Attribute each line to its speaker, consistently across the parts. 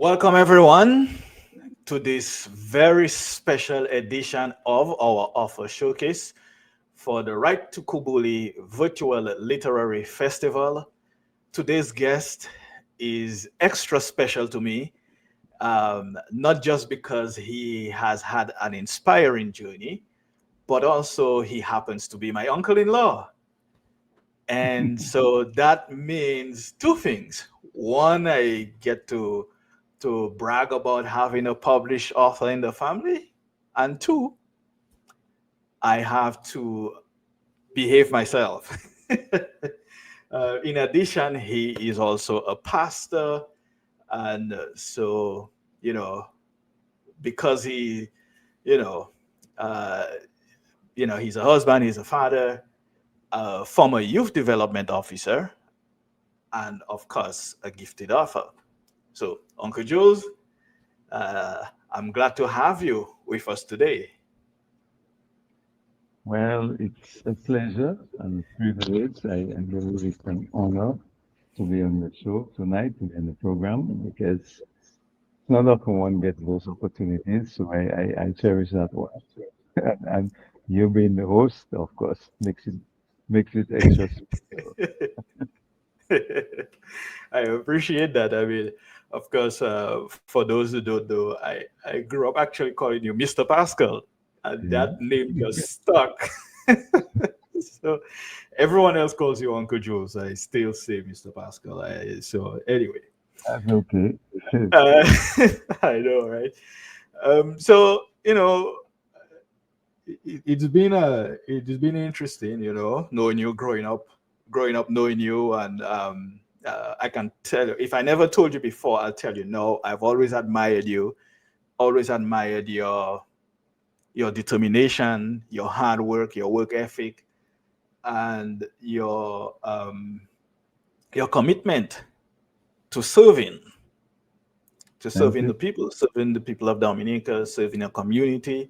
Speaker 1: Welcome, everyone, to this very special edition of our offer showcase for the Write-Tukubuli Virtual Literary Festival. Today's guest is extra special to me, not just because he has had an inspiring journey, but also he happens to be my uncle in law. And so that means two things. One, I get to brag about having a published author in the family, and two, I have to behave myself. In addition, he is also a pastor, and so you know, because you know, uh, he's a husband, he's a father, a former youth development officer, and of course, a gifted author. So, Uncle Jules, I'm glad to have you with us today.
Speaker 2: Well, it's a pleasure and a privilege. I believe it's an honor to be on the show tonight, to be on the program, because it's not often one gets those opportunities. So I cherish that one. And you being the host, of course, makes it extra special.
Speaker 1: I appreciate that. I mean, of course, for those who don't know, I grew up actually calling you Mr. Pascal, and
Speaker 2: Yeah.
Speaker 1: that name just stuck. So everyone else calls you Uncle Jules. I still say Mr. Pascal. So anyway,
Speaker 2: That's okay.
Speaker 1: uh, I know, right? So it's been interesting, knowing you growing up knowing you, and I can tell you, if I never told you before, I'll tell you no. I've always admired you, always admired your determination, your hard work, your work ethic, and your commitment to
Speaker 2: Thank you.
Speaker 1: serving the people of Dominica, serving your community.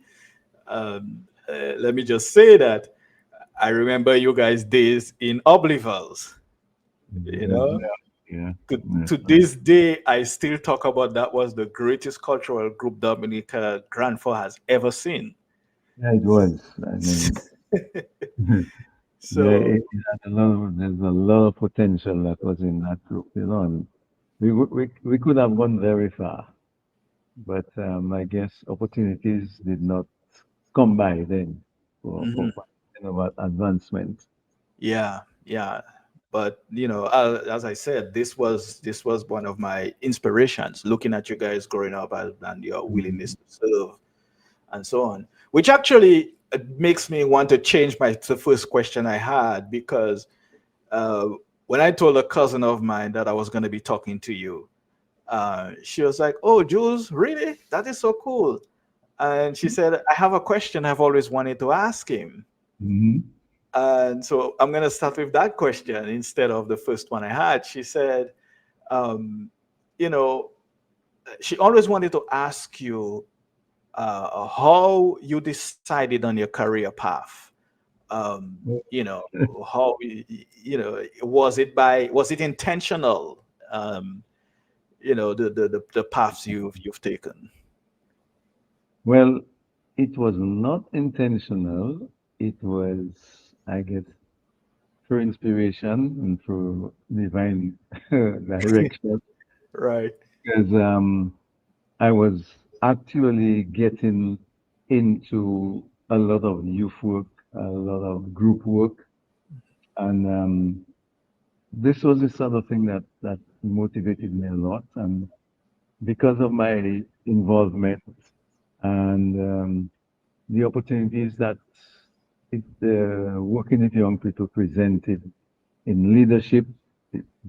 Speaker 1: Let me just say that I remember you guys' days in Oblivals. You
Speaker 2: Yeah,
Speaker 1: know,
Speaker 2: yeah,
Speaker 1: to this day, I still talk about that was the greatest cultural group Dominica Granfor has ever seen.
Speaker 2: yeah, it was. I mean,
Speaker 1: So,
Speaker 2: it had there's a lot of potential that was in that group, and we could have gone very far, but I guess opportunities did not come by then
Speaker 1: mhm,
Speaker 2: for about advancement.
Speaker 1: yeah, yeah. But as I said, this was one of my inspirations. Looking at you guys growing up, and your willingness
Speaker 2: Mhm.
Speaker 1: to serve and so on, which actually makes me want to change the first question I had, because uh, when I told a cousin of mine that I was going to be talking to you, she was like, "Oh, Jules, really? That is so cool." And she said, "I have a question I've always wanted to ask him."
Speaker 2: Mhm.
Speaker 1: And so I'm going to start with that question instead of the first one I had. She said, um, you know, she always wanted to ask you how you decided on your career path. How was it intentional? The paths you've taken.
Speaker 2: Well, it was not intentional. It was, I guess, through inspiration and through divine direction.
Speaker 1: Right.
Speaker 2: Because I was actually getting into a lot of youth work, a lot of group work, and this was the sort of thing that motivated me a lot. And because of my involvement and the opportunities that working with young people presented in leadership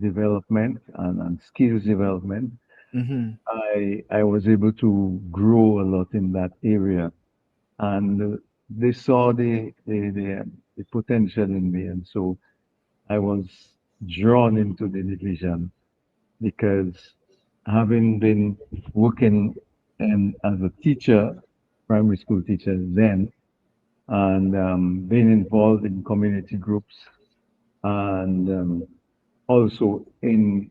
Speaker 2: development and skills development,
Speaker 1: Hmm.
Speaker 2: I was able to grow a lot in that area, and they saw the potential in me, and so I was drawn into the division because having been working as a teacher, primary school teacher then, and being involved in community groups and also in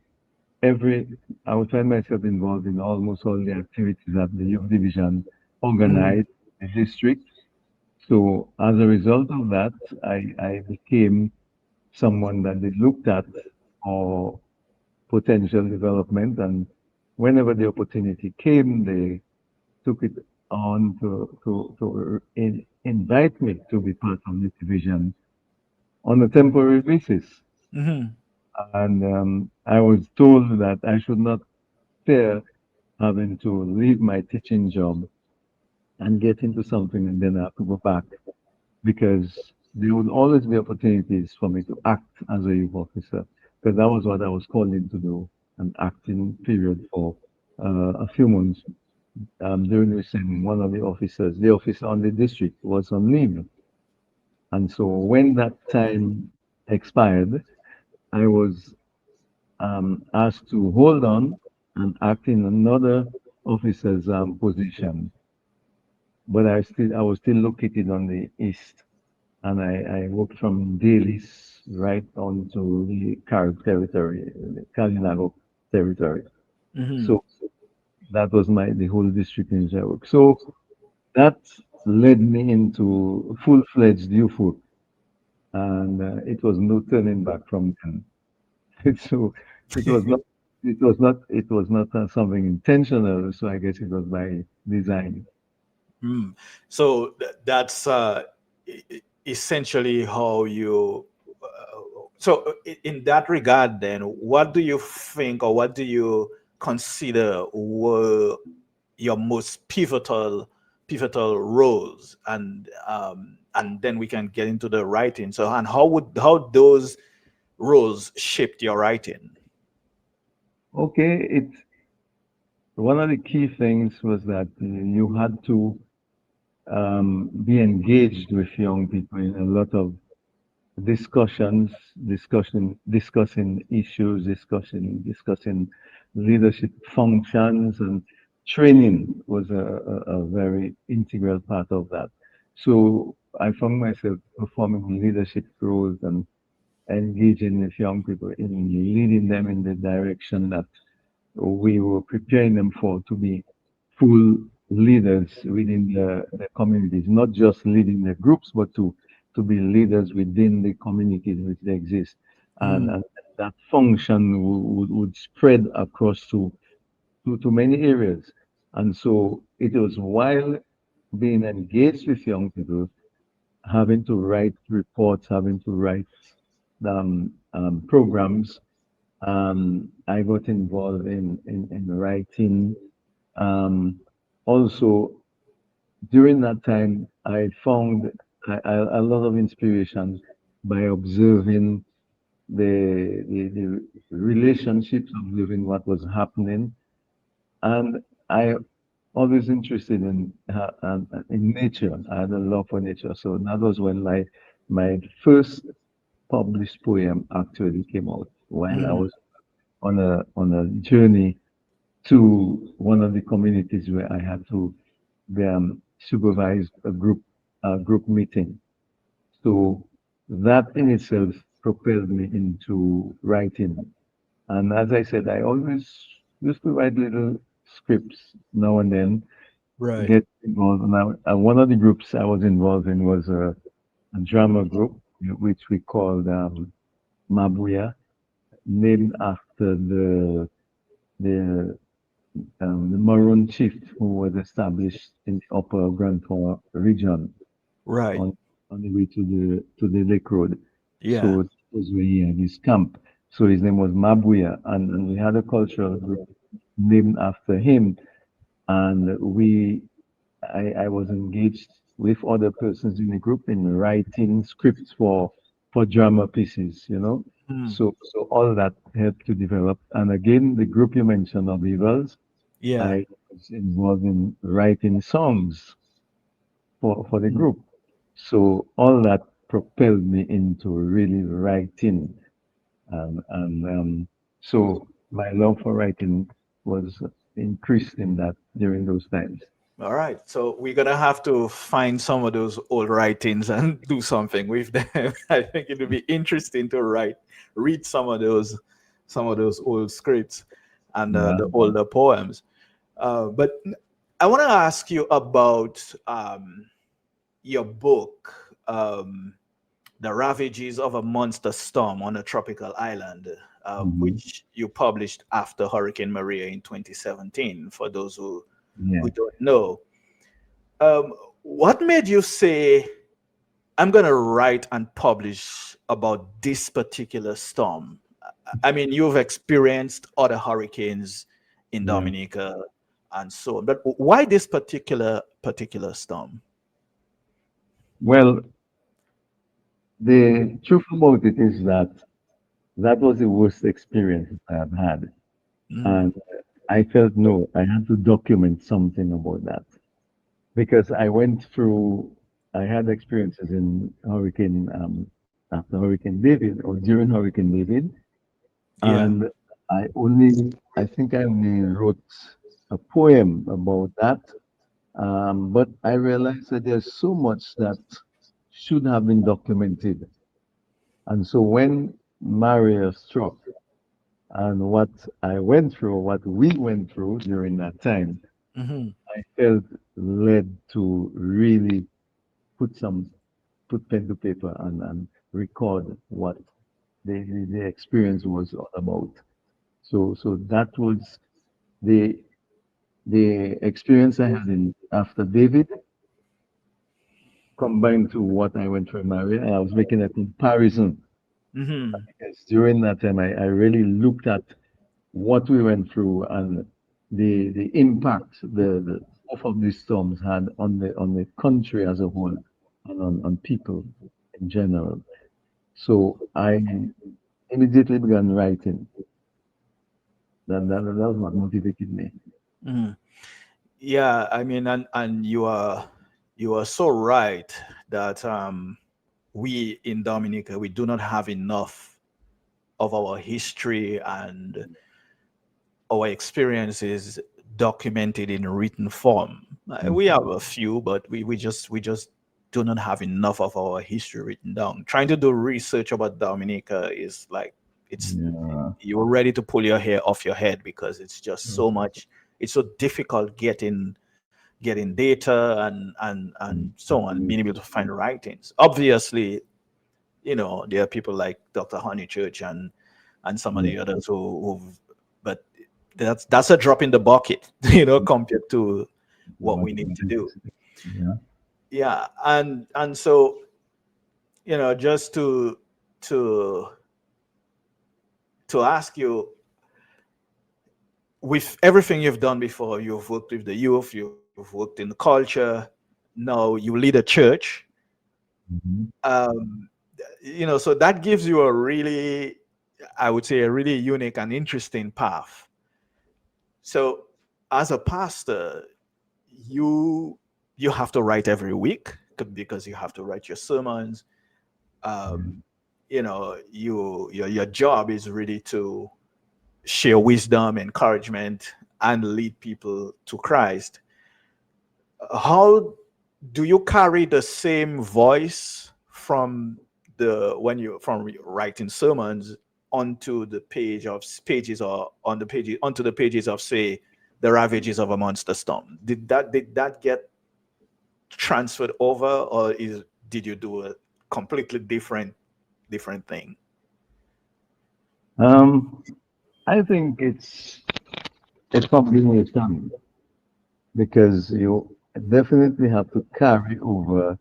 Speaker 2: every I would find myself involved in almost all the activities that the youth division
Speaker 1: Mhm.
Speaker 2: organized in the district. So as a result of that, I became someone that they looked at for potential development, and whenever the opportunity came, they took it on to invite me to be part of the division on a temporary basis.
Speaker 1: Mhm.
Speaker 2: And I was told that I should not fear having to leave my teaching job and get into something and then have to go back, because there would always be opportunities for me to act as a youth officer, because that was what I was called in to do, an acting period for a few months, during which time one of the officer on the district was on leave. And so when that time expired, I was asked to hold on and act in another officer's position. But I was still located on the east, and I worked from Dailies right on to the Carib territory, the Kalinago territory.
Speaker 1: Mhm.
Speaker 2: So that was the whole district in which I worked. So that led me into full-fledged youth work, and it was no turning back from then. So it was not, it was not something intentional. So I guess it was by design.
Speaker 1: Mm. So that's essentially how you. So in that regard, then, what do you think, or what do you consider were your most pivotal roles, and then we can get into the writing. So, and how those roles shaped your writing?
Speaker 2: Okay, one of the key things was that you had to be engaged with young people in a lot of discussions, discussing issues, discussing leadership functions, and training was a very integral part of that. So I found myself performing leadership roles and engaging with young people in leading them in the direction that we were preparing them for, to be full leaders within the communities, not just leading the groups, but to be leaders within the communities which they exist.
Speaker 1: Mm,
Speaker 2: And that function would spread across to many areas. And so it was while being engaged with young people, having to write reports, having to write programs. I got involved in writing. Um, Also, during that time, I found a lot of inspiration by observing the relationships, observing what was happening, and I always interested in nature. I had a love for nature, so that was when my first published poem actually came out, while I
Speaker 1: mm,
Speaker 2: was on a journey to one of the communities where I had to supervise a group meeting. So that in itself propelled me into writing. And as I said, I always used to write little scripts now and then,
Speaker 1: right.
Speaker 2: get involved. One of the groups I was involved in was a drama group, which we called Mabuya, named after the the Maroon chief who was established in the Upper Grand Tour region
Speaker 1: Right.
Speaker 2: on on the way to the Lake Road.
Speaker 1: Yeah.
Speaker 2: So that was where he had his camp. So his name was Mabuya, and we had a cultural group named after him. And I was engaged with other persons in the group in writing scripts for drama pieces.
Speaker 1: Mm,
Speaker 2: So all that helped to develop. And again, the group you mentioned of Evils,
Speaker 1: yeah.
Speaker 2: I was involved in writing songs for the
Speaker 1: Mm.
Speaker 2: group. So all that propelled me into really writing. And so my love for writing was increased in that during those times.
Speaker 1: All right. So we're gonna have to find some of those old writings and do something with them. I think it would be interesting to read some of those some of those old scripts and
Speaker 2: Yeah.
Speaker 1: the older poems. But I want to ask you about your book, The Ravages of a Monster Storm on a Tropical Island,
Speaker 2: Mhm.
Speaker 1: which you published after Hurricane Maria in 2017, for those
Speaker 2: Yeah.
Speaker 1: who don't know. What made you say, I'm going to write and publish about this particular storm? I mean, you've experienced other hurricanes in
Speaker 2: Yeah.
Speaker 1: Dominica and so on, but why this particular storm?
Speaker 2: Well, the truth about it is that that was the worst experience I have had.
Speaker 1: Mhm.
Speaker 2: And I felt no, I had to document something about that because I went through, I had experiences in Hurricane, after Hurricane David or during Hurricane David.
Speaker 1: Yeah.
Speaker 2: And I think I only wrote a poem about that. But I realized that there's so much that should have been documented. And so when Maria struck and what I went through, what we went through during that time,
Speaker 1: Hmm.
Speaker 2: I felt led to really put some put pen to paper and record what the experience was all about. So that was the the experience I had in after David combined to what I went through in Maria. And I was making a comparison
Speaker 1: Hmm.
Speaker 2: because during that time I really looked at what we went through and the impact the both of these storms had on the country as a whole and on people in general. So I immediately began writing. That was what motivated me.
Speaker 1: Hmm. Yeah, I mean, and you are so right that we in Dominica, we do not have enough of our history and our experiences documented in written form. We have a few, but we just do not have enough of our history written down. Trying to do research about Dominica is like, it's
Speaker 2: Yeah.
Speaker 1: you're ready to pull your hair off your head because it's just so much. It's so difficult getting data and so on, being able to find writings. Obviously, there are people like Dr. Honeychurch and some of
Speaker 2: Yeah.
Speaker 1: the others who've, but that's a drop in the bucket, compared to what we need to do.
Speaker 2: Yeah.
Speaker 1: Yeah, and so, just to to ask you, with everything you've done before, you've worked with the youth, you've worked in the culture, now you lead a church.
Speaker 2: Mhm.
Speaker 1: um, so that gives you a really, I would say, a really unique and interesting path. So as a pastor, you you have to write every week because you have to write your sermons. um, your job is really to share wisdom, encouragement, and lead people to Christ. How do you carry the same voice from the when you from writing sermons onto the pages, or on the pages onto the pages of, say, the Ravages of a Monster Storm? Did that get transferred over, or did you do a completely different thing?
Speaker 2: Um, I think it's combination because you definitely have to carry over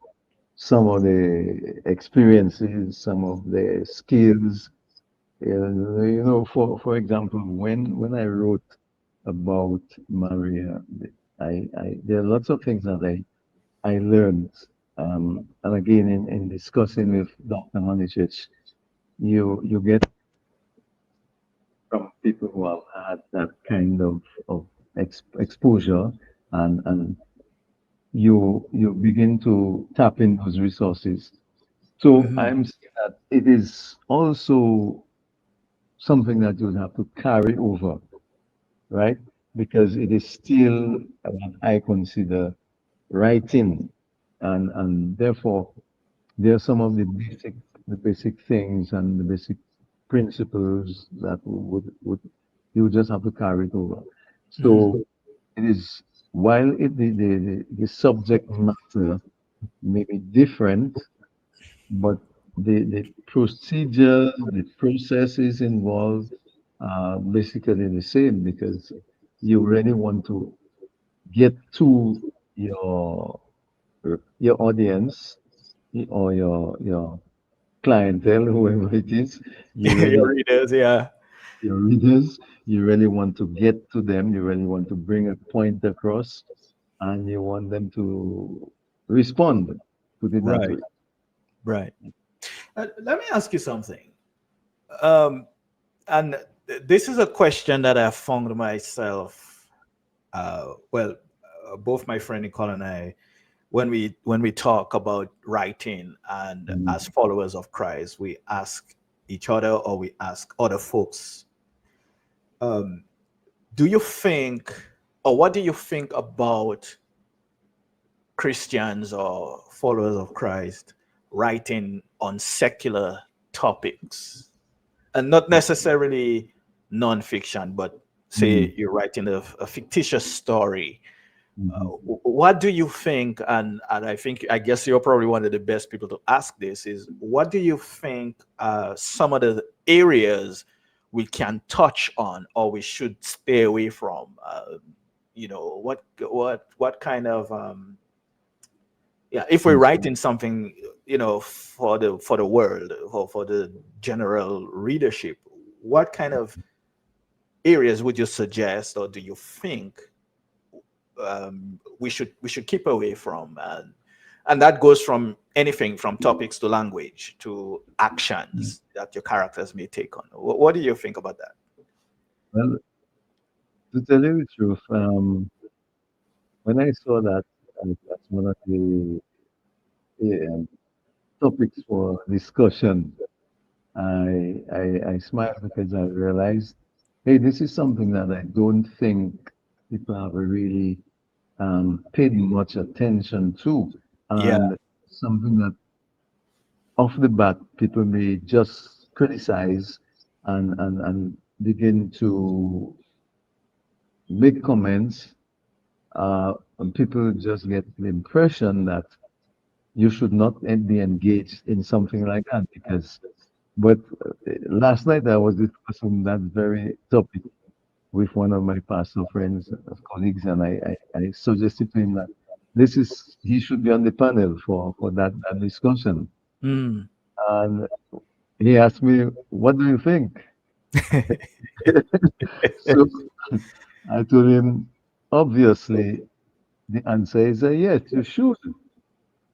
Speaker 2: some of the experiences, some of the skills. For example, when I wrote about Maria, I there are lots of things that I learned. And again, in discussing with Dr. Honeychurch, you get from people who have had that kind of exposure and you begin to tap in those resources. So
Speaker 1: Hmm.
Speaker 2: I'm saying that it is also something that you would have to carry over, right? Because it is still what I consider writing, and therefore there are some of the basic things and the basic principles that would you just have to carry it over.
Speaker 1: Mhm.
Speaker 2: So it is while the subject matter may be different, but the procedure, the processes involved are basically the same because you really want to get to your your audience or your clientele, whoever it is. You
Speaker 1: Your
Speaker 2: really
Speaker 1: readers, yeah.
Speaker 2: your readers, you really want to get to them. You really want to bring a point across, and you want them to respond. Put it that
Speaker 1: Right,
Speaker 2: way.
Speaker 1: right. Let me ask you something. Um, and this is a question that I found myself. Well, both my friend Nicole and I, when we talk about writing, and as
Speaker 2: Mm,
Speaker 1: followers of Christ, we ask each other or we ask other folks, um, do you think, or what do you think about Christians or followers of Christ writing on secular topics, and not necessarily nonfiction, but
Speaker 2: mm,
Speaker 1: say you're writing a fictitious story.
Speaker 2: mhm.
Speaker 1: What do you think? And I think, I guess you're probably one of the best people to ask this. Is what do you think some of the areas we can touch on or we should stay away from? What kind of yeah, if we're
Speaker 2: Mm.
Speaker 1: writing something, for the world, for the general readership, what kind of areas would you suggest, or do you think we should keep away from? And that goes from anything from topics to language to actions that your characters may take on. What do you think about that?
Speaker 2: Well, to tell you the truth, when I saw that as one of the topics for discussion, I smiled because I realized, hey, this is something that I don't think people have really paid much attention to,
Speaker 1: Yeah.
Speaker 2: and something that off the bat people may just criticize and begin to make comments, and people just get the impression that you should not be engaged in something like that because. But last night I was discussing that very topic with one of my pastor friends, colleagues, and I suggested to him that he should be on the panel for that discussion.
Speaker 1: Mm.
Speaker 2: And he asked me, "What do you think?" So I told him, obviously, the answer is a yes, you should.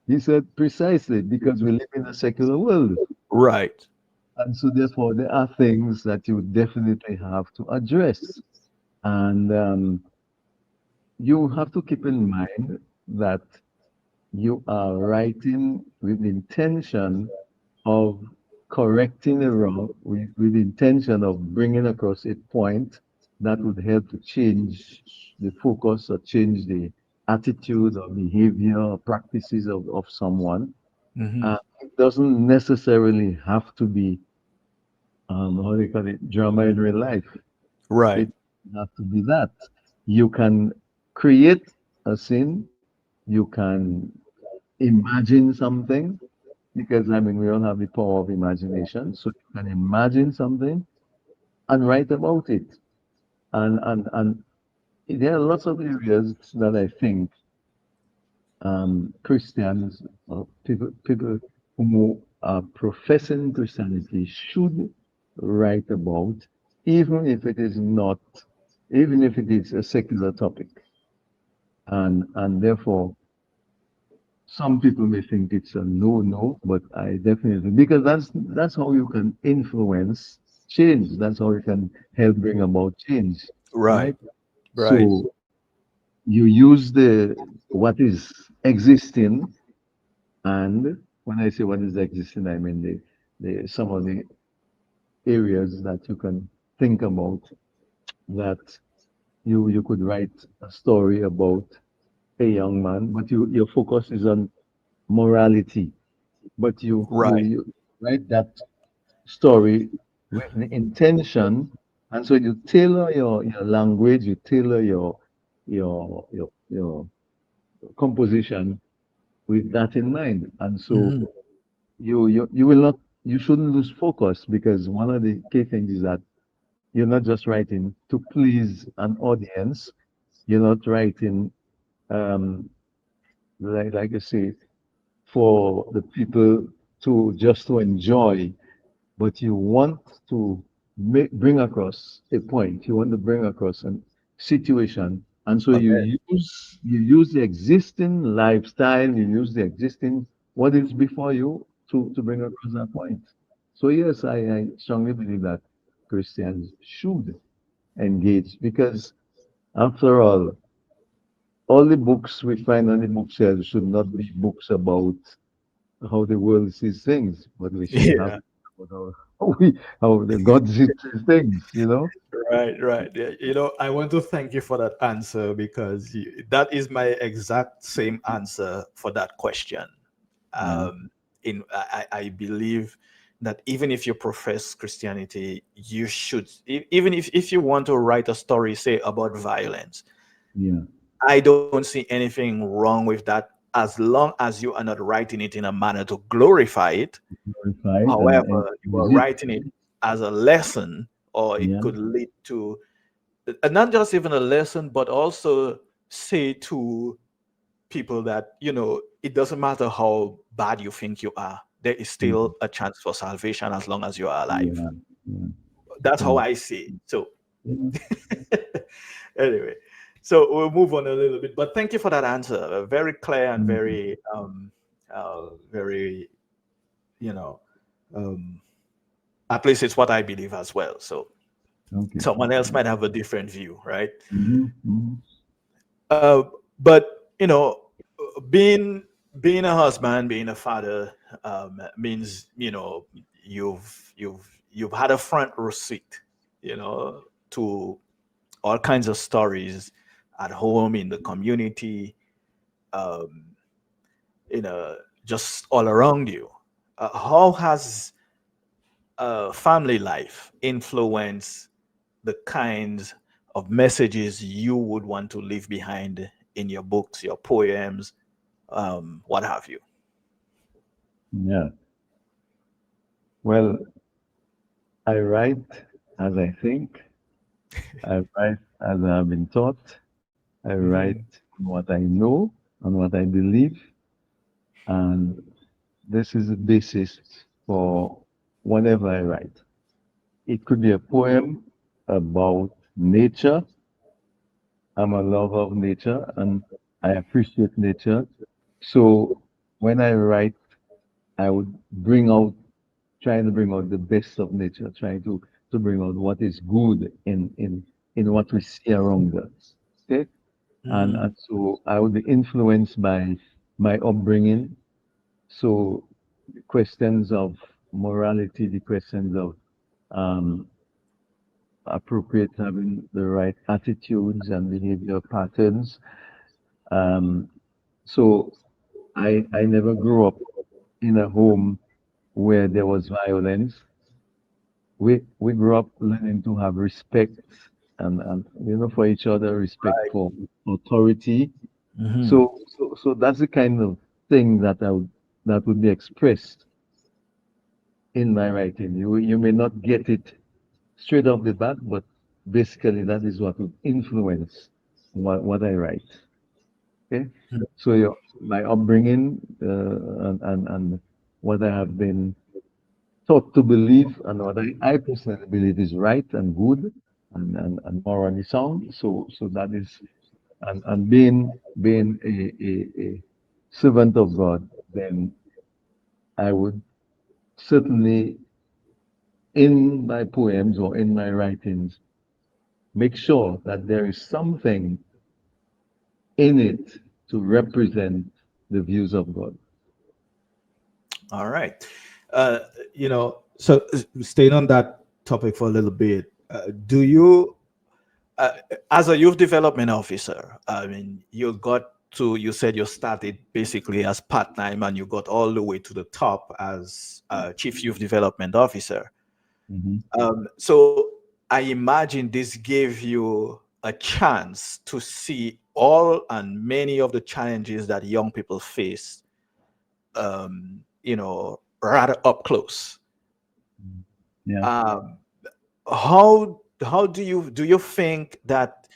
Speaker 2: He said, precisely, because we live in a secular world.
Speaker 1: Right.
Speaker 2: And so, therefore, there are things that you definitely have to address. And you have to keep in mind that you are writing with the intention of correcting the wrong, with the intention of bringing across a point that would help to change the focus or change the attitude or behavior or practices of someone.
Speaker 1: Hmm.
Speaker 2: It doesn't necessarily have to be, how do you call it, drama in real life.
Speaker 1: Right.
Speaker 2: It doesn't have to be that. You can create a scene, you can imagine something, because I mean, we all have the power of imagination. So you can imagine something and write about it. And there are lots of areas that I think Christians or people who are professing Christianity should write about, even if it is not, even if it is a secular topic. And therefore, some people may think it's a no, but I definitely, because that's how you can influence change. That's how you can help bring about change,
Speaker 1: Right.
Speaker 2: right?
Speaker 1: Right.
Speaker 2: So you use the what is existing, and when I say what is existing, I mean the some of the areas that you can think about that you could write a story about a young man, but your focus is on morality, but you
Speaker 1: Right.
Speaker 2: write that story with the intention, and so you tailor your language, you tailor your composition with that in mind. And so
Speaker 1: Mhm.
Speaker 2: you will not, you shouldn't lose focus, because one of the key things is that you're not just writing to please an audience. You're not writing, um, like I say, for the people to just to enjoy, but you want to bring across a point. You want to bring across a situation, and so
Speaker 1: Okay.
Speaker 2: you use the existing lifestyle, you use the existing what is before you to bring across that point. So yes, I strongly believe that Christians should engage, because after all the books we find on the bookshelves should not be books about how the world sees things, but we should have
Speaker 1: Yeah.
Speaker 2: about how the God sees things, you know?
Speaker 1: Right, right. Yeah, I want to thank you for that answer because that is my exact same answer for that question.
Speaker 2: Yeah,
Speaker 1: Um, I believe that even if you profess Christianity, you should, even if you want to write a story, say about violence,
Speaker 2: yeah.
Speaker 1: I don't see anything wrong with that as long as you are not writing it in a manner to glorify it.
Speaker 2: Glorify it and
Speaker 1: However, you are
Speaker 2: use it.
Speaker 1: writing it as a lesson, or it
Speaker 2: Yeah,
Speaker 1: could lead to not just even a lesson, but also say to people that, it doesn't matter how bad you think you are, there is
Speaker 2: yeah,
Speaker 1: still a chance for salvation as long as you are alive.
Speaker 2: yeah, yeah.
Speaker 1: That's how
Speaker 2: So,
Speaker 1: I see it. So,
Speaker 2: yeah,
Speaker 1: anyway, so we'll move on a little bit, but thank you for that answer. Very clear and
Speaker 2: mm,
Speaker 1: very, you know, um, at least it's what I believe as well. So,
Speaker 2: okay.
Speaker 1: someone else might have a different view, right?
Speaker 2: Mm-hmm, mm-hmm,
Speaker 1: Uh, but being a husband, being a father, means you've had a front row seat, to all kinds of stories at home, in the community, um, just all around you. How has family life influenced the kinds of messages you would want to leave behind in your books, your poems, what have you?
Speaker 2: yeah. Well, I write as I think, I write as I've been taught, I write
Speaker 1: Mhm.
Speaker 2: on what I know, on what I believe, and this is the basis for whatever I write. It could be a poem about nature. I'm a lover of nature and I appreciate nature. So when I write, I would trying to bring out the best of nature, trying to bring out what is good in what we see around us. Okay?
Speaker 1: Mhm.
Speaker 2: And so I would be influenced by my upbringing. So the questions of morality, the questions of um, appropriate having the right attitudes and behavior patterns. Um, so I never grew up in a home where there was violence. We grew up learning to have respect and for each other, respect
Speaker 1: Right.
Speaker 2: for authority.
Speaker 1: Mhm.
Speaker 2: So that's the kind of thing that would be expressed in my writing. You may not get it straight off the bat, but basically that is what would influence what I write. Okay, so my upbringing and what I have been taught to believe and what I personally believe is right and good and morally sound. So that is and being a servant of God, then I would certainly in my poems or in my writings make sure that there is something in it to represent the views of God.
Speaker 1: All right. Uh, so staying on that topic for a little bit, do you, uh, as a youth development officer, I mean, you said you started basically as part-time and you got all the way to the top as chief youth development officer.
Speaker 2: Hmm.
Speaker 1: So I imagine this gave you a chance to see all and many of the challenges that young people face, rather up close.
Speaker 2: Yeah.
Speaker 1: Um, how do you think that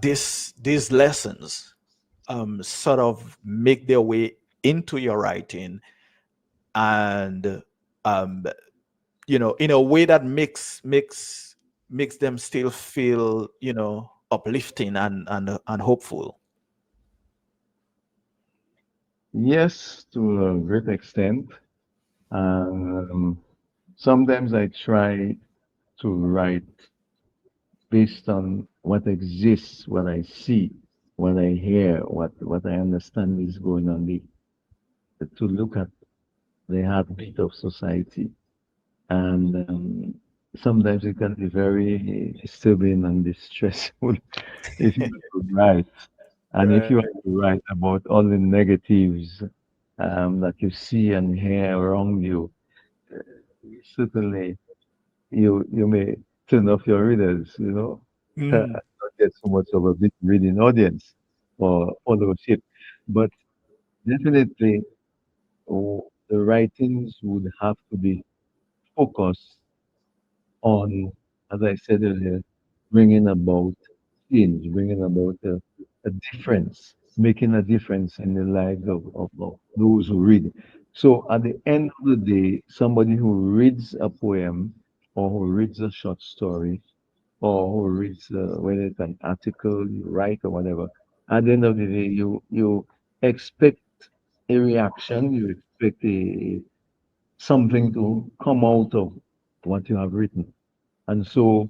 Speaker 1: these lessons sort of make their way into your writing, and um, in a way that makes them still feel, uplifting and hopeful.
Speaker 2: Yes, to a great extent. Um, Sometimes I try to write based on what exists, what I see, what I hear, what I understand is going on, to look at the heartbeat of society. And sometimes it can be very disturbing and distressful if you have to write. And if you
Speaker 1: Right.
Speaker 2: have to write about all the negatives that you see and hear around you, certainly you may turn off your readers, and
Speaker 1: Mm,
Speaker 2: not get so much of a big reading audience or followership. But definitely, the writings would have to be focused on, as I said earlier, bringing about change, bringing about a difference, making a difference in the lives of those who read. So at the end of the day, somebody who reads a poem or who reads a short story or who reads, whether it's an article you write or whatever, at the end of the day, you expect a reaction, you expect something to come out of what you have written. And so,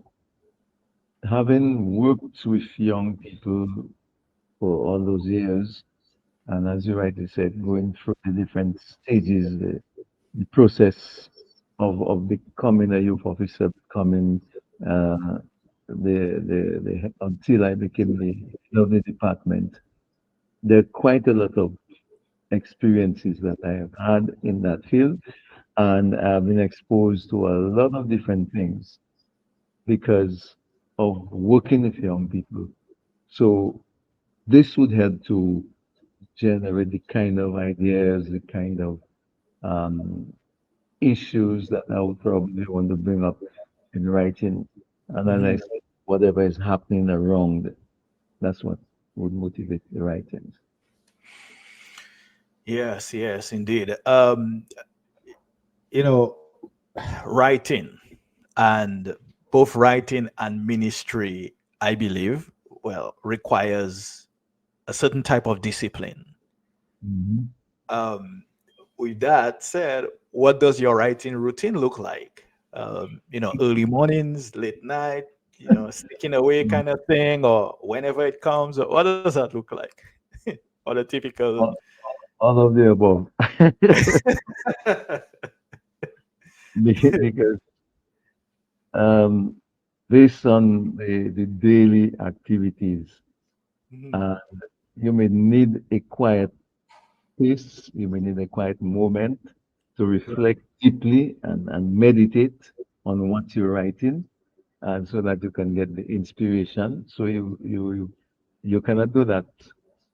Speaker 2: having worked with young people for all those years, and as you rightly said, going through the different stages, the process of becoming a youth officer, becoming uh, until I became the head of the department, there are quite a lot of experiences that I have had in that field, and I've been exposed to a lot of different things because of working with young people. So this would help to generate the kind of ideas, the kind of um, issues that I would probably want to bring up in writing. And as I
Speaker 1: mhm.
Speaker 2: said, whatever is happening around, that's what would motivate the writings.
Speaker 1: Yes, yes, indeed. You know, writing and both writing and ministry, I believe, well, requires a certain type of discipline.
Speaker 2: Hmm.
Speaker 1: Um, with that said, what does your writing routine look like? Early mornings, late night, sneaking away kind of thing, or whenever it comes, or what does that look like? Or the typical.
Speaker 2: all, all of the above. Because um, based on the daily activities,
Speaker 1: Mhm.
Speaker 2: uh, you may need a quiet space, you may need a quiet moment to reflect deeply and meditate on what you're writing, and so that you can get the inspiration. So you cannot do that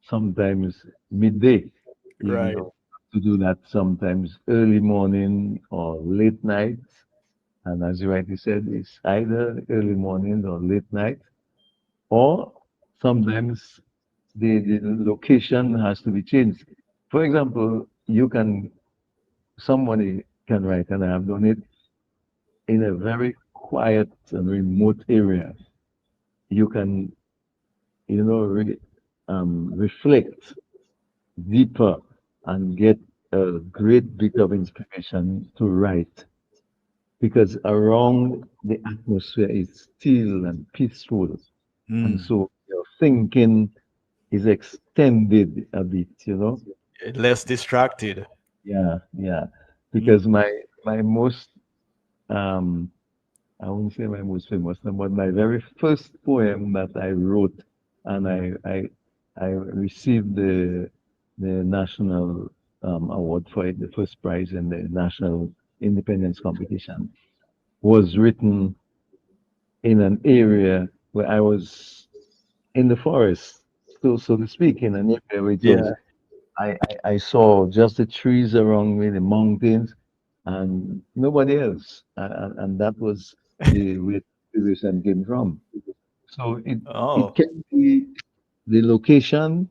Speaker 2: sometimes midday. You
Speaker 1: Right.
Speaker 2: have to do that sometimes early morning or late night. And as you rightly said, it's either early morning or late night, or sometimes the location has to be changed. For example, somebody can write, and I have done it in a very quiet and remote area. You can, reflect deeper and get a great bit of inspiration to write because around the atmosphere is still and peaceful. And
Speaker 1: Mm.
Speaker 2: so your thinking is extended a bit.
Speaker 1: Less distracted.
Speaker 2: Yeah, yeah.
Speaker 1: Mm.
Speaker 2: Because my most um I won't say my most famous one, but my very first poem that I wrote and I received the national award for it, the first prize in the national independence competition was written in an area where I was in the forest, so to speak, in an area which was
Speaker 1: Yeah.
Speaker 2: I saw just the trees around me, the mountains, and nobody else, and that was the where the inspiration came from. So it
Speaker 1: Oh.
Speaker 2: can be the location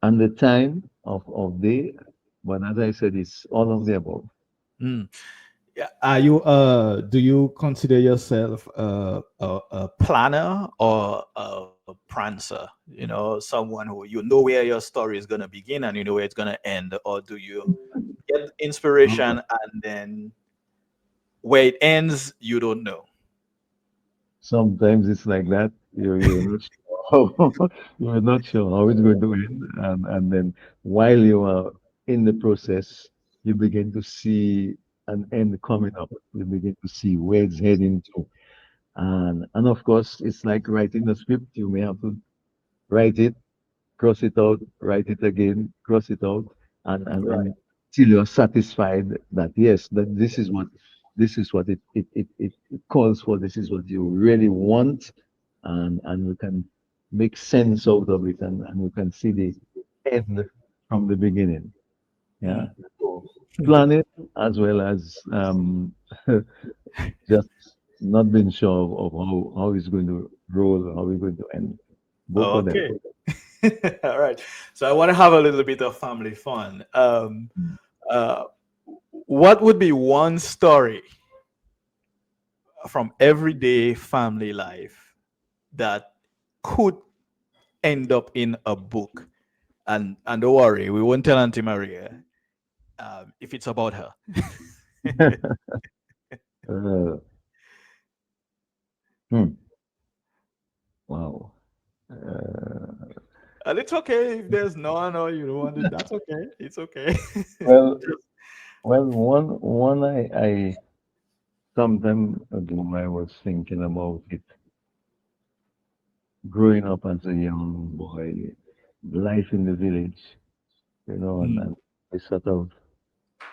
Speaker 2: and the time of day, but as I said, it's all of the above.
Speaker 1: Mm. Yeah. Are you do you consider yourself a planner or a prancer? You know, someone who you know where your story is gonna begin and you know where it's gonna end, or do you get inspiration and then where it ends you don't know?
Speaker 2: Sometimes it's like that. You're not sure how, you're not sure how it's going to end, and then while you are in the process, you begin to see an end coming up. You begin to see where it's heading to, and of course, it's like writing a script. You may have to write it, cross it out, write it again, cross it out,
Speaker 1: Right.
Speaker 2: and till you're satisfied that yes, that this is what it calls for, this is what you really want, and we can make sense out of it, and we can see the end from the beginning. Yeah.
Speaker 1: Mm.
Speaker 2: So plan it as well as just not being sure of how it's going to roll, how it's going to end. Both of them.
Speaker 1: Okay. All right. So I want to have a little bit of family fun. Uh, what would be one story from everyday family life that could end up in a book? And don't worry, we won't tell Auntie Maria if it's about her.
Speaker 2: Uh, hmm. Wow. Uh,
Speaker 1: And it's okay if there's none or you don't want it. That's okay. It's okay.
Speaker 2: well, well, one I some time ago I was thinking about it. Growing up as a young boy, life in the village,
Speaker 1: Mm,
Speaker 2: and the sort of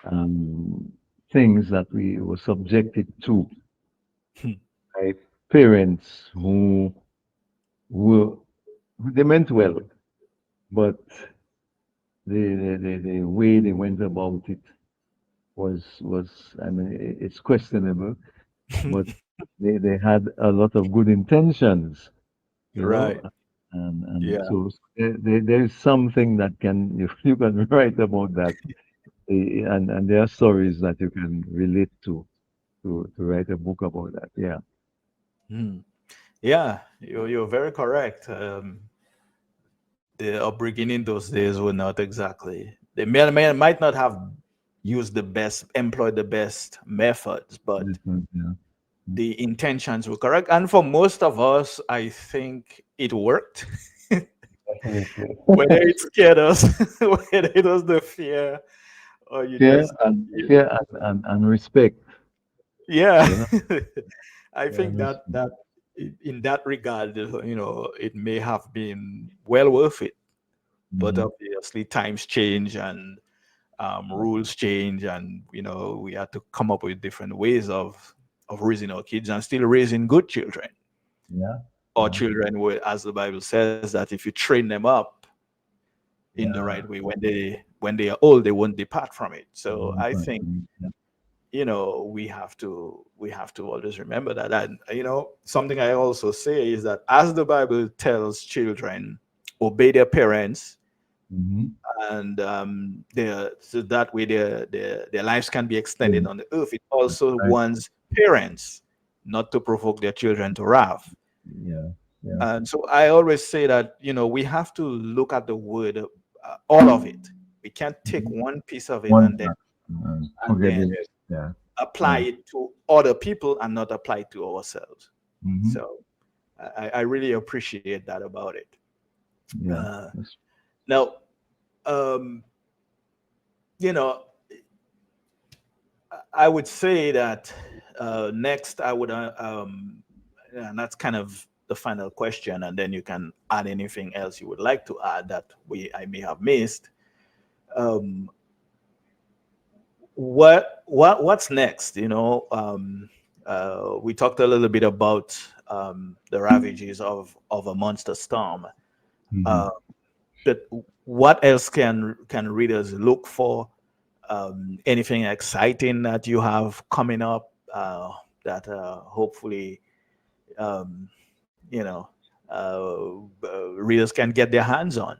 Speaker 2: um, things that we were subjected to
Speaker 1: hmm,
Speaker 2: by parents who were they meant well, but the way they went about it was I mean it's questionable, but they had a lot of good intentions, you know,
Speaker 1: right.
Speaker 2: and
Speaker 1: Yeah.
Speaker 2: so there is something that can you can write about that, and there are stories that you can relate to write a book about that. Yeah.
Speaker 1: Mm. Yeah, you're very correct. The upbringing in those days were not exactly. They might not have used the best, employed the best methods, but
Speaker 2: Yeah.
Speaker 1: the intentions were correct. And for most of us, I think it worked.
Speaker 2: Definitely.
Speaker 1: Whether it scared us, whether it was the fear, or you
Speaker 2: Fear
Speaker 1: just,
Speaker 2: and fear and respect,
Speaker 1: yeah.
Speaker 2: you know.
Speaker 1: I
Speaker 2: Fear
Speaker 1: think
Speaker 2: and respect.
Speaker 1: that in that regard, it may have been well worth it. But
Speaker 2: Hmm.
Speaker 1: obviously, times change and rules change, and we had to come up with different ways of raising our kids and still raising good children,
Speaker 2: Yeah.
Speaker 1: or
Speaker 2: Yeah.
Speaker 1: children where, as the Bible says, that if you train them up in the right
Speaker 2: Yeah.
Speaker 1: way, when they are old, they won't depart from it. So
Speaker 2: Very
Speaker 1: I
Speaker 2: fun.
Speaker 1: think
Speaker 2: Yeah.
Speaker 1: we have to always remember that. And something I also say is that as the Bible tells children, obey their parents,
Speaker 2: Mm-hmm.
Speaker 1: and so that way their lives can be extended
Speaker 2: Yeah.
Speaker 1: on the earth. It also
Speaker 2: Right.
Speaker 1: warns parents not to provoke their children to wrath.
Speaker 2: Yeah. Yeah.
Speaker 1: And so I always say that we have to look at the word, all of it. We can't take
Speaker 2: Mhm.
Speaker 1: one piece of it
Speaker 2: One
Speaker 1: and then
Speaker 2: part.
Speaker 1: and
Speaker 2: Forget the
Speaker 1: then
Speaker 2: rest. Yeah.
Speaker 1: apply
Speaker 2: Yeah.
Speaker 1: it to other people and not apply it to ourselves.
Speaker 2: Mm-hmm.
Speaker 1: So I really appreciate that about it.
Speaker 2: Yeah.
Speaker 1: Uh,
Speaker 2: That's,
Speaker 1: Now, um, you know, I would say that next I would, and that's kind of the final question, and then you can add anything else you would like to add that I may have missed. Um, what's next? We talked a little bit about the ravages of a monster storm.
Speaker 2: Mhm.
Speaker 1: Uh, but what else can readers look for? Anything exciting that you have coming up that hopefully um, you know readers can get their hands on?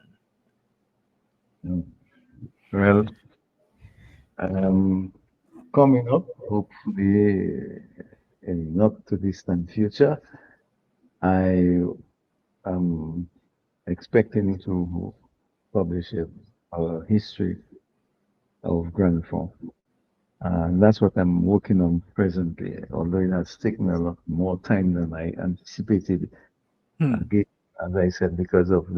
Speaker 2: Mm. Well, um, coming up, hopefully in not too distant future, I am expecting to publish a history of Grand Fond. And that's what I'm working on presently, although it has taken a lot more time than I anticipated.
Speaker 1: Hmm.
Speaker 2: Again, as I said, because of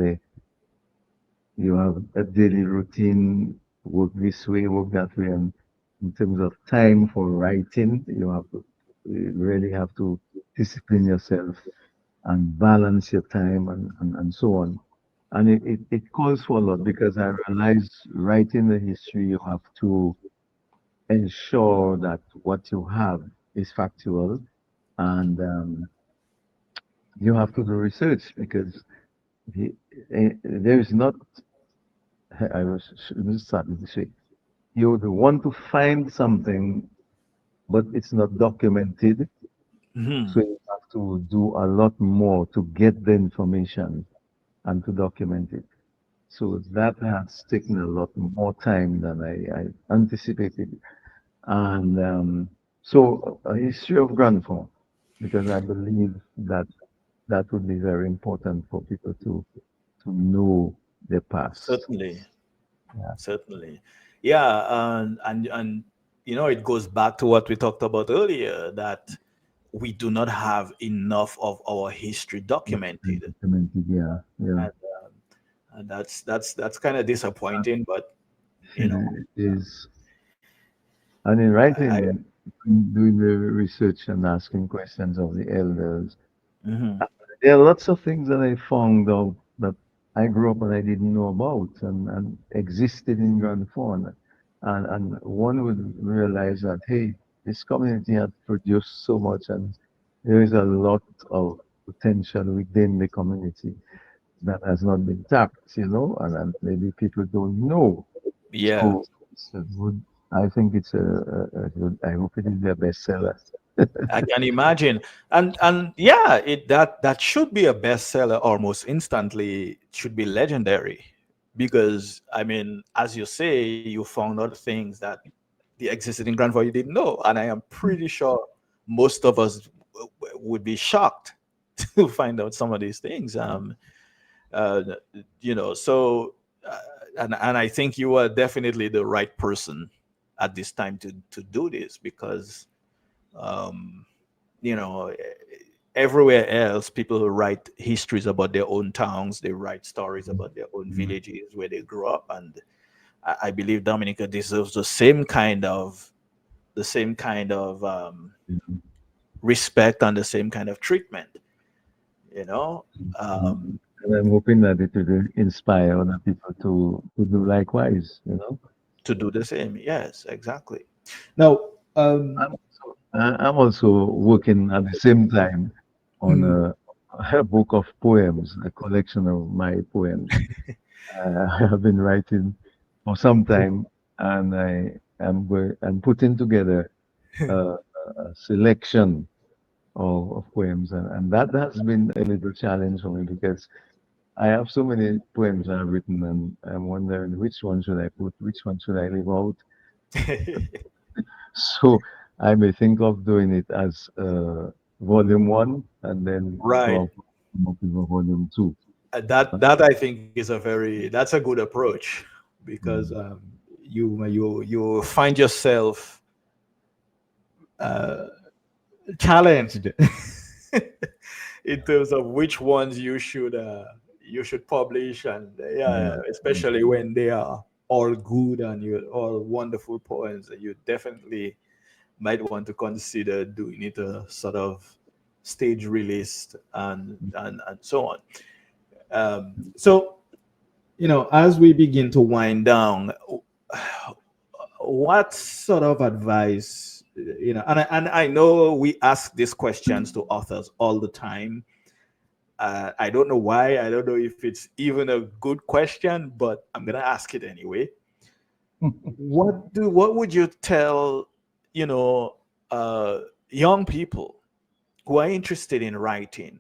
Speaker 2: you have a daily routine, work this way, work that way, and in terms of time for writing, you really have to discipline yourself and balance your time and so on. And it calls for a lot because I realize writing the history, you have to ensure that what you have is factual and you have to do research because the, there is not, I was shouldn't start with this way. You would want to find something, but it's not documented.
Speaker 1: Hmm.
Speaker 2: So you have to do a lot more to get the information and to document it. So that has taken a lot more time than I anticipated. And so a history of Grandfather, because I believe that that would be very important for people to know their past.
Speaker 1: Certainly,
Speaker 2: Yeah.
Speaker 1: certainly, yeah, and it goes back to what we talked about earlier, that we do not have enough of our history documented,
Speaker 2: Documented, yeah, yeah.
Speaker 1: and, that's kind of disappointing. But you know,
Speaker 2: It is, and in
Speaker 1: I
Speaker 2: writing, doing the research and asking questions of the elders,
Speaker 1: mhm.
Speaker 2: there are lots of things that I found out that I grew up and I didn't know about and existed in Grand Fauna. And one would realize that, hey, this community had produced so much and there is a lot of potential within the community that has not been tapped, and maybe people don't know.
Speaker 1: Yeah,
Speaker 2: So it's a good, I think it's a good, I hope it is their bestseller.
Speaker 1: I can imagine, and yeah, that should be a bestseller almost instantly. It should be legendary, because I mean, as you say, you found out things that they existed in Grandpa you didn't know, and I am pretty sure most of us would be shocked to find out some of these things. Uh, so and I think you are definitely the right person at this time to do this, because um, you know, everywhere else, people write histories about their own towns. They write stories about their own
Speaker 2: Mhm.
Speaker 1: villages where they grew up, and I believe Dominica deserves the same kind of respect and the same kind of treatment. You know, um,
Speaker 2: And I'm hoping that it will inspire other people to do likewise.
Speaker 1: to do the same. Yes, exactly. Now,
Speaker 2: I'm also working at the same time on
Speaker 1: mm,
Speaker 2: a book of poems, a collection of my poems. I have been writing for some time, and I'm putting together a selection of poems, and that has been a little challenge for me because I have so many poems I've written, and I'm wondering which one should I put, which one should I leave out. So I may think of doing it as volume one, and then
Speaker 1: right.
Speaker 2: come up with a volume two.
Speaker 1: That I think that's a good approach, because
Speaker 2: Mm.
Speaker 1: you find yourself uh, challenged in terms of which ones you should publish, and yeah,
Speaker 2: Yeah.
Speaker 1: especially when they are all good and you all wonderful poems, you definitely might want to consider doing it a sort of stage release, and so on. So as we begin to wind down, what sort of advice, and I know we ask these questions to authors all the time. I don't know why. I don't know if it's even a good question, but I'm gonna ask it anyway. What would you tell, you know, uh, young people who are interested in writing,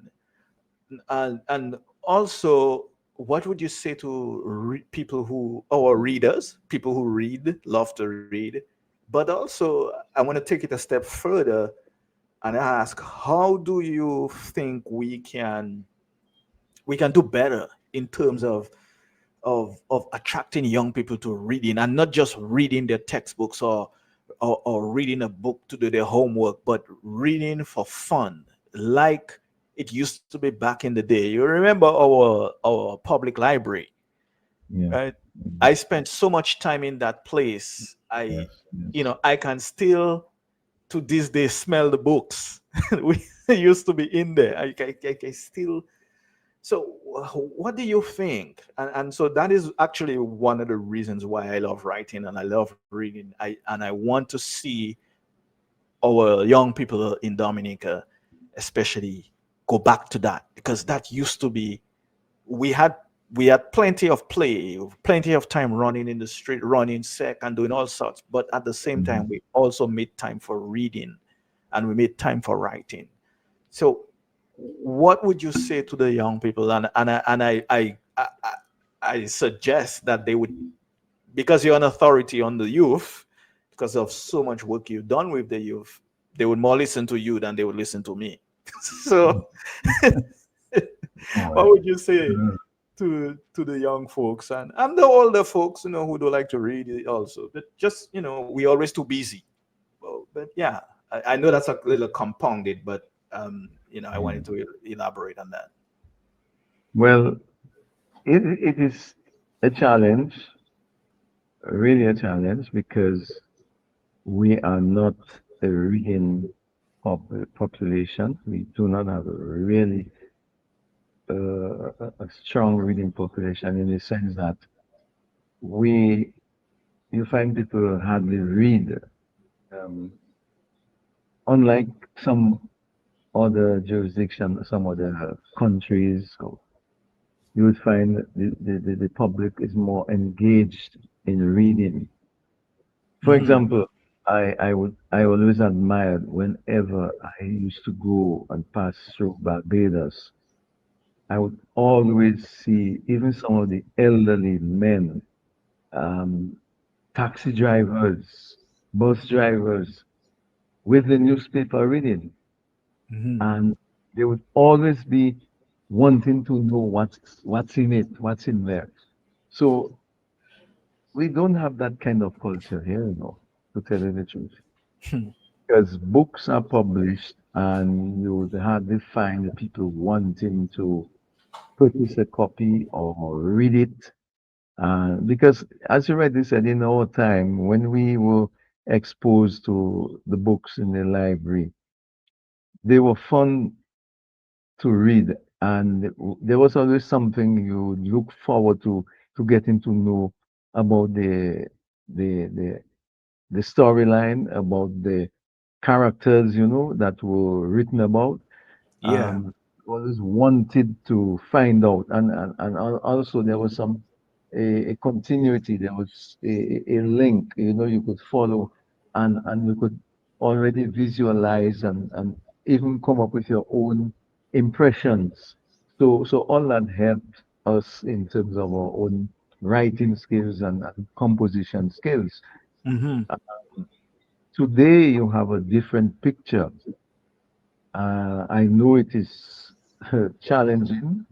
Speaker 1: and also what would you say to people who, or readers, people who read, love to read, but also I want to take it a step further and ask, how do you think we can do better in terms of attracting young people to reading, and not just reading their textbooks, or reading a book to do their homework, but reading for fun, like it used to be back in the day. You remember our public library,
Speaker 2: Yeah.
Speaker 1: right?
Speaker 2: Mm.
Speaker 1: I spent so much time in that place. I
Speaker 2: Yes.
Speaker 1: you
Speaker 2: Yes.
Speaker 1: know I can still to this day smell the books we used to be in there. I still. So, what do you think? And so that is actually one of the reasons why I love writing and I love reading. I want to see our young people in Dominica, especially, go back to that, because that used to be, we had we had plenty of play, plenty of time running in the street, running sec and doing all sorts. But at the same
Speaker 2: Mhm.
Speaker 1: time, we also made time for reading, and we made time for writing. So, what would you say to the young people? And I suggest that they would, because you're an authority on the youth, because of so much work you've done with the youth, they would more listen to you than they would listen to me. So,
Speaker 2: All
Speaker 1: what
Speaker 2: right.
Speaker 1: would you say
Speaker 2: Uh,
Speaker 1: to the young folks and the older folks, who don't like to read it also? But just, we always too busy. Well, but yeah, I know that's a little compounded, but I wanted
Speaker 2: mm.
Speaker 1: to elaborate on that.
Speaker 2: Well, it is a challenge, really a challenge, because we are not a reading population. We do not have a really a strong reading population, in the sense that we you find people hardly read. Um, Unlike some other jurisdictions, some other countries, so you would find that the public is more engaged in reading. For
Speaker 1: Hmm.
Speaker 2: example, I always admired whenever I used to go and pass through Barbados. I would always see even some of the elderly men, um, taxi drivers, bus drivers, with the newspaper reading,
Speaker 1: Hmm.
Speaker 2: and they would always be wanting to know what's in it, what's in there. So we don't have that kind of culture here, to tell you the truth. Because books are published, and you would hardly find the people wanting to purchase a copy or read it. Because, as you rightly said, in our time, when we were exposed to the books in the library, they were fun to read, and there was always something you look forward to getting to know about the the the storyline, about the characters, that were written about.
Speaker 1: Yeah.
Speaker 2: Always wanted to find out, and also there was a continuity. There was a link, you could follow, and you could already visualize, and even come up with your own impressions. So all that helped us in terms of our own writing skills and composition skills.
Speaker 1: Hmm.
Speaker 2: Uh, Today you have a different picture. I know it is challenging,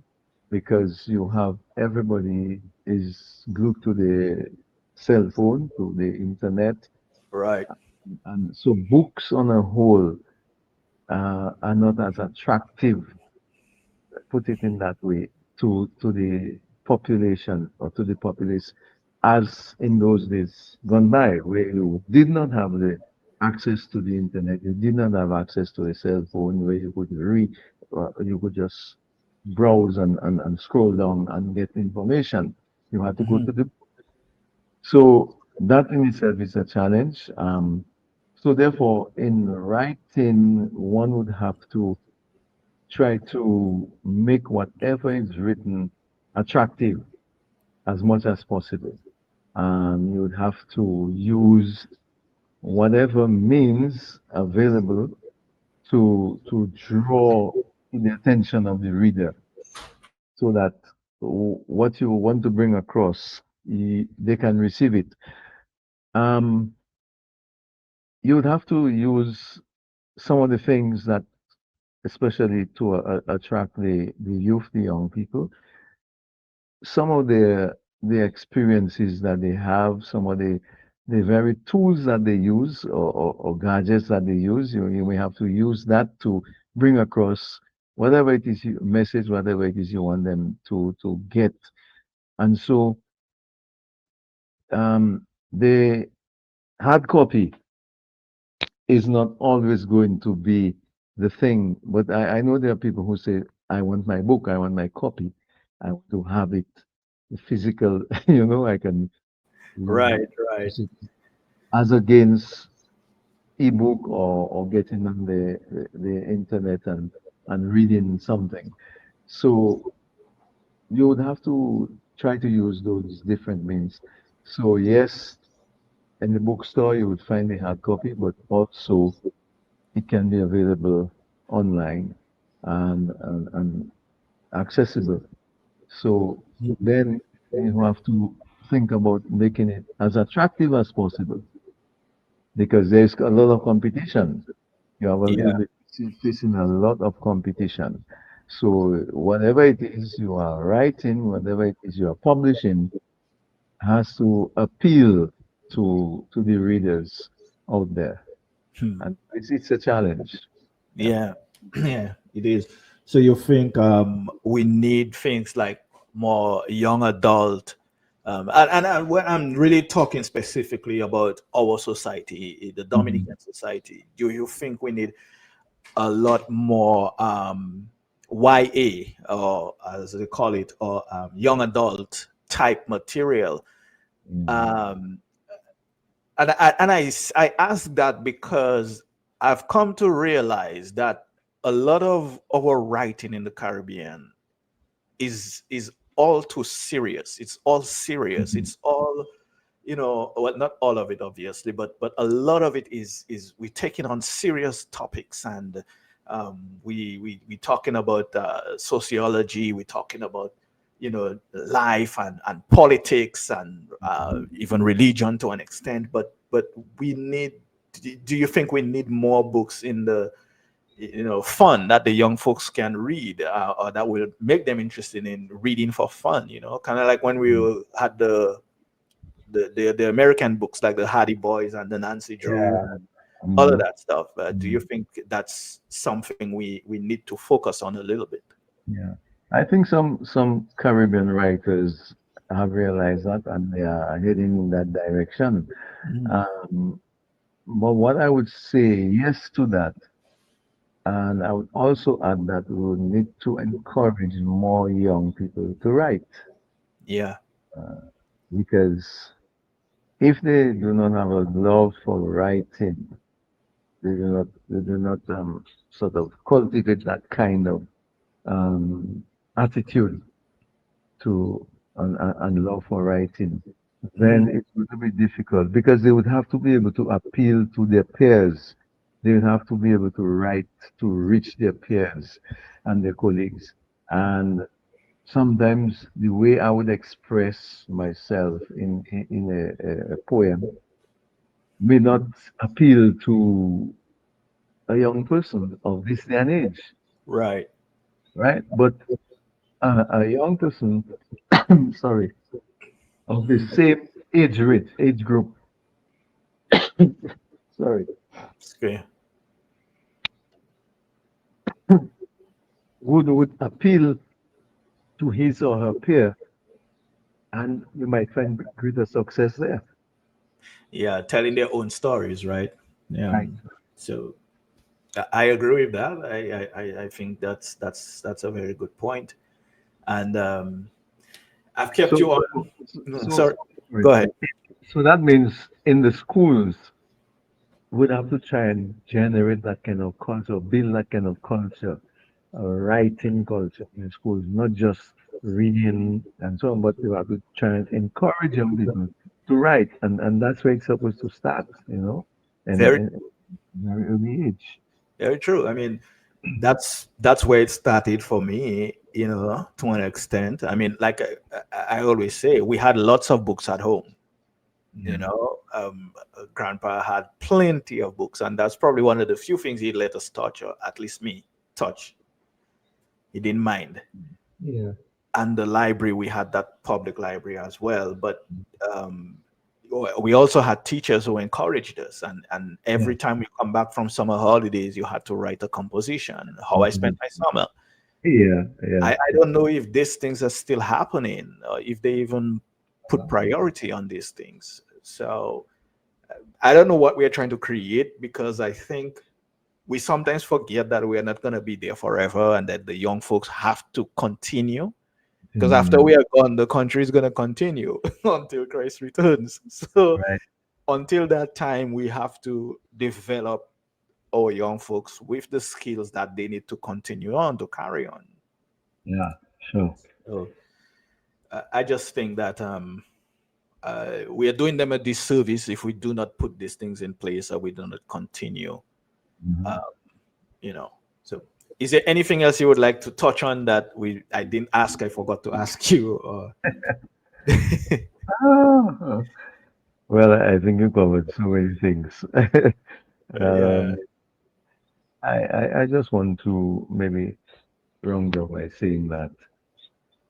Speaker 2: because you have everybody is glued to the cell phone, to the internet,
Speaker 1: Right.
Speaker 2: and so books on a whole are not as attractive, put it in that way, to the population, or to the populace, as in those days gone by, where you did not have the access to the internet, you did not have access to a cell phone where you could read, or you could just browse and scroll down and get information. You had to go
Speaker 1: Hmm.
Speaker 2: to the so that in itself is a challenge. So therefore, in writing, one would have to try to make whatever is written attractive as much as possible. You would have to use whatever means available to draw the attention of the reader so that what you want to bring across, they can receive it. Um, you would have to use some of the things that, especially to attract the youth, the young people, some of the experiences that they have, some of the very tools that they use or gadgets that they use, you may have to use that to bring across whatever it is message, whatever it is you want them to get. And so the hard copy is not always going to be the thing. But I know there are people who say, I want my book, I want my copy, I want to have it physical, I can read
Speaker 1: Right,
Speaker 2: it
Speaker 1: right.
Speaker 2: as against ebook or getting on the internet and reading something. So you would have to try to use those different means. So yes, in the bookstore you would find the hard copy, but also it can be available online and accessible. So then you have to think about making it as attractive as possible because there's a lot of competition. You'll
Speaker 1: Yeah.
Speaker 2: be facing a lot of competition. So whatever it is you are writing, whatever it is you are publishing, has to appeal to the readers out there,
Speaker 1: Hmm.
Speaker 2: and it's a challenge. Yeah.
Speaker 1: Yeah, yeah, it is. So you think we need things like more young adult, when I'm really talking specifically about our society, the
Speaker 2: Mhm.
Speaker 1: Dominican society. Do you think we need a lot more YA, or as they call it, or young adult type material?
Speaker 2: Yeah.
Speaker 1: Um, and I ask that because I've come to realize that a lot of our writing in the Caribbean is all too serious. It's all serious.
Speaker 2: Mhm.
Speaker 1: It's all, well, not all of it obviously, but a lot of it is we're taking on serious topics, and we talking about sociology. We're talking about life and politics and even religion to an extent. But we need. Do you think we need more books in the fun that the young folks can read, or that will make them interested in reading for fun, kind of like when we
Speaker 2: Mhm.
Speaker 1: had the American books like the Hardy Boys and the Nancy Drew
Speaker 2: Yeah.
Speaker 1: and all of
Speaker 2: Mhm.
Speaker 1: that stuff. Do you
Speaker 2: Mhm.
Speaker 1: think that's something we need to focus on a little bit?
Speaker 2: Yeah. I think some Caribbean writers have realized that and they are heading in that direction.
Speaker 1: Mm.
Speaker 2: Um, but what I would say yes to that, and I would also add that we would need to encourage more young people to write,
Speaker 1: Yeah.
Speaker 2: uh, because if they do not have a love for writing, they do not sort of cultivate that kind of um, attitude to and love for writing,
Speaker 1: Mm.
Speaker 2: then it would be difficult because they would have to be able to appeal to their peers. They would have to be able to write to reach their peers and their colleagues. And sometimes the way I would express myself in a poem may not appeal to a young person of this day and age,
Speaker 1: Right.
Speaker 2: right? But a young person, sorry, of the
Speaker 1: Mm.
Speaker 2: same age group, sorry,
Speaker 1: Okay.
Speaker 2: would appeal to his or her peer, and you might find greater success there.
Speaker 1: Yeah, telling their own stories, right? Yeah.
Speaker 2: Right.
Speaker 1: So I agree with that. I think that's a very good point. And I've kept
Speaker 2: So,
Speaker 1: you on.
Speaker 2: so,
Speaker 1: No,
Speaker 2: so
Speaker 1: sorry.
Speaker 2: sorry.
Speaker 1: Go ahead.
Speaker 2: So that means in the schools, we'd have to try and generate that kind of culture, build that kind of culture, writing culture in schools, not just reading and so on, but we have to try and encourage young people to write. And that's where it's supposed to start, and,
Speaker 1: Very,
Speaker 2: and very early age.
Speaker 1: very true. I mean, that's where it started for me, to an extent. I mean, like I always say, we had lots of books at home.
Speaker 2: Yeah.
Speaker 1: Grandpa had plenty of books, and that's probably one of the few things he let us touch, or at least me touch. He didn't mind.
Speaker 2: Yeah.
Speaker 1: And the library, we had that public library as well, but um, we also had teachers who encouraged us, and
Speaker 2: Yeah.
Speaker 1: every time we come back from summer holidays, you had to write a composition, how I spent my summer.
Speaker 2: Yeah. Yeah.
Speaker 1: I don't know if these things are still happening, or if they even put priority on these things. So I don't know what we're trying to create, because I think we sometimes forget that we're not going to be there forever, and that the young folks have to continue, because after we
Speaker 2: Mm,
Speaker 1: are gone, the country is going to continue until Christ returns. So
Speaker 2: right.
Speaker 1: until that time, we have to develop our young folks with the skills that they need to continue on, to carry on.
Speaker 2: Yeah. Sure.
Speaker 1: So I just think that we are doing them a disservice if we do not put these things in place, or we do not continue.
Speaker 2: Mhm.
Speaker 1: Uh, you know. So, is there anything else you would like to touch on that I didn't ask? I forgot to ask you. Or
Speaker 2: Ah, well, I think you covered so many things.
Speaker 1: yeah.
Speaker 2: um, I just want to maybe round up by saying that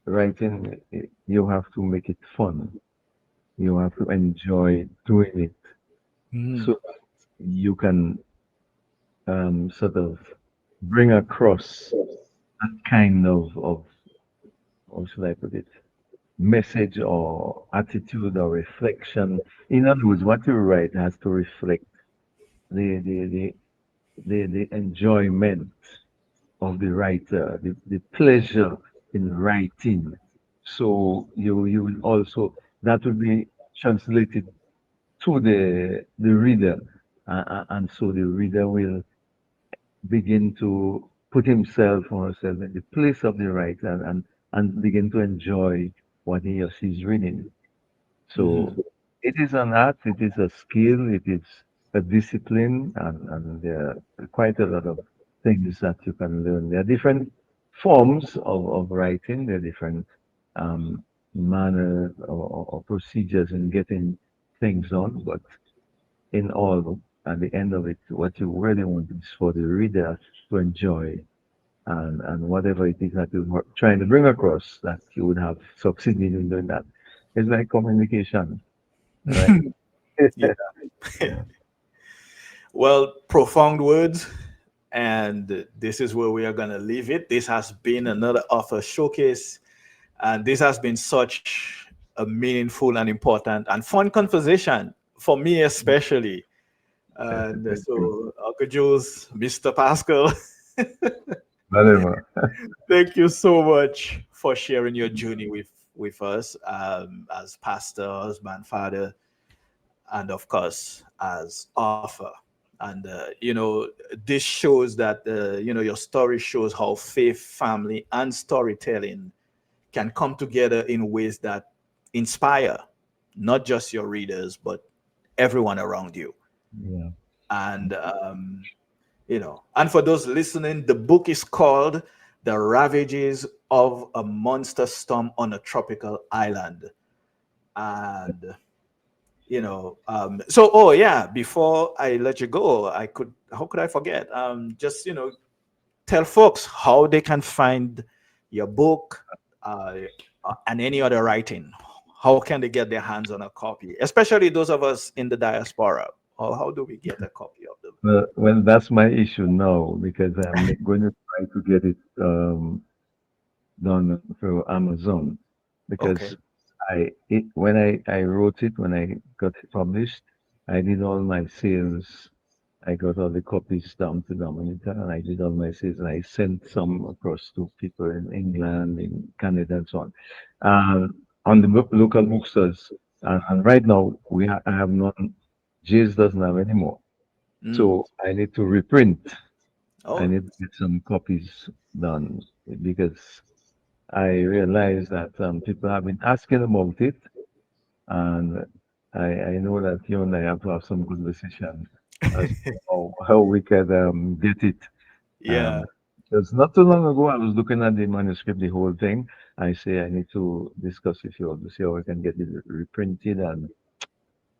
Speaker 2: writing, you have to make it fun. You have to enjoy doing it
Speaker 1: Mhm.
Speaker 2: so that you can sort of bring across that kind of, how should I put it, message or attitude or reflection. In other words, what you write has to reflect the the the the enjoyment of the writer, the pleasure in writing. So you will also that will be translated to the reader, and so the reader will begin to put himself or herself in the place of the writer, and begin to enjoy what he or she is reading. So
Speaker 1: Mhm.
Speaker 2: it is an art, it is a skill, it is a discipline, and there are quite a lot of things that you can learn. There are different forms of writing, there are different um, manners or procedures in getting things done, but in all, at the end of it, what you really want is for the reader to enjoy, and whatever it is that you're trying to bring across, that you would have succeeded in doing that. It's like communication, right?
Speaker 1: Yeah.
Speaker 2: Yeah.
Speaker 1: Well, profound words. And this is where we are going to leave it. This has been another author showcase. And this has been such a meaningful and important and fun conversation for me, especially. And
Speaker 2: Thank you.
Speaker 1: so, Uncle Jules, Mr. Pascal,
Speaker 2: Whatever.
Speaker 1: thank you so much for sharing your journey with us, as pastor, husband, father, and of course as author. And this shows that your story shows how faith, family, and storytelling can come together in ways that inspire not just your readers but everyone around you.
Speaker 2: Yeah.
Speaker 1: And for those listening, the book is called The Ravages of a Monster Storm on a Tropical Island. And so, oh yeah, before I let you go, how could I forget, just tell folks how they can find your book, uh, and any other writing. How can they get their hands on a copy, especially those of us in the diaspora? Or how do we get a copy of them?
Speaker 2: Well, that's my issue now because I'm going to try to get it done through Amazon
Speaker 1: Okay.
Speaker 2: because when I wrote it, when I got it published, I did all my sales. I got all the copies down to Dominica, and I did all my sales, and I sent some across to people in England, in Canada, and so on. On the local bookstores. And right now, I have none. Jays doesn't have any more.
Speaker 1: Mm.
Speaker 2: So I need to reprint. I
Speaker 1: Oh,
Speaker 2: need to get some copies done because I realize that people have been asking about it, and I know that you and I have to have some conversation as to how we can get it.
Speaker 1: yeah.
Speaker 2: Um, because not too long ago, I was looking at the manuscript, the whole thing. I say I need to discuss with you all to see how I can get it reprinted and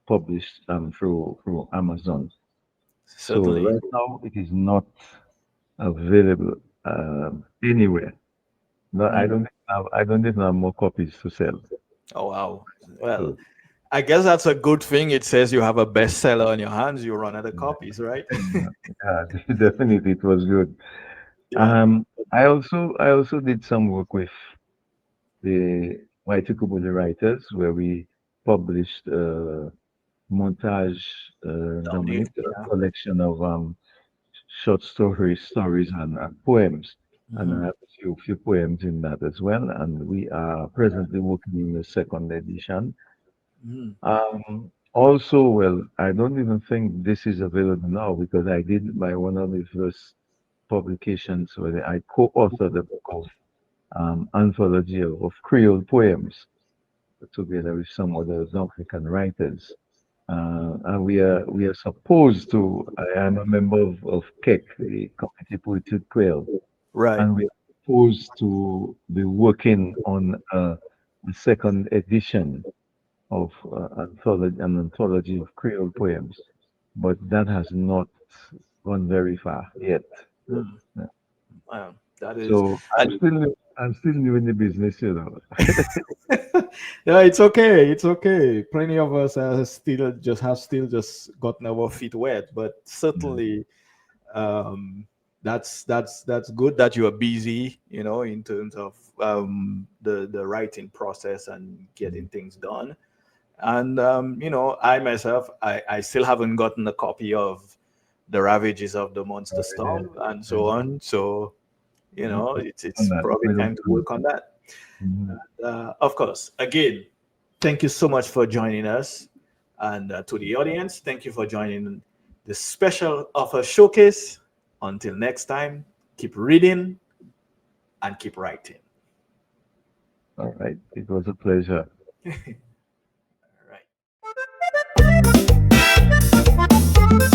Speaker 2: published through Amazon. So
Speaker 1: Certainly.
Speaker 2: right now, it is not available anywhere. No,
Speaker 1: Mm.
Speaker 2: I don't even have more copies to sell.
Speaker 1: Oh, wow. Well,
Speaker 2: So
Speaker 1: I guess that's a good thing. It says you have a bestseller on your hands. You run out of copies, right?
Speaker 2: yeah, definitely it was good.
Speaker 1: Yeah.
Speaker 2: I also did some work with the Write-Tukubuli writers where we published montage
Speaker 1: Dominica.
Speaker 2: Dominica, a
Speaker 1: Yeah.
Speaker 2: collection of short stories and poems. And I
Speaker 1: Hmm.
Speaker 2: have few poems in that as well. And we are presently working in the second edition.
Speaker 1: Hmm.
Speaker 2: Also, well, I don't even think this is available now because I did my one of the first publications where I co-authored a book of anthology of Creole poems together with some other African writers. And we are supposed to. I am a member of KEC, the Committee Poetry Creole,
Speaker 1: Right.
Speaker 2: and we are supposed to be working on a second edition of an anthology of Creole poems, but that has not gone very far yet.
Speaker 1: Hmm.
Speaker 2: Yeah.
Speaker 1: Wow. That is,
Speaker 2: So
Speaker 1: and
Speaker 2: I'm still new in the business, you know.
Speaker 1: yeah, it's okay. It's okay. Plenty of us are still just have still just gotten our feet wet, but
Speaker 2: Yeah.
Speaker 1: certainly that's good that you are busy, in terms of the writing process and getting things done. And I myself, I still haven't gotten a copy of the Ravages of the Monster
Speaker 2: Yeah.
Speaker 1: Storm and so
Speaker 2: Yeah.
Speaker 1: on. So
Speaker 2: Yeah. On
Speaker 1: it's
Speaker 2: that,
Speaker 1: probably
Speaker 2: we don't
Speaker 1: time to work on that.
Speaker 2: Mhm.
Speaker 1: Of course, again, thank you so much for joining us. And to the audience, thank you for joining the special offer showcase. Until next time, keep reading and keep writing.
Speaker 2: All right. It was a pleasure.
Speaker 1: All right.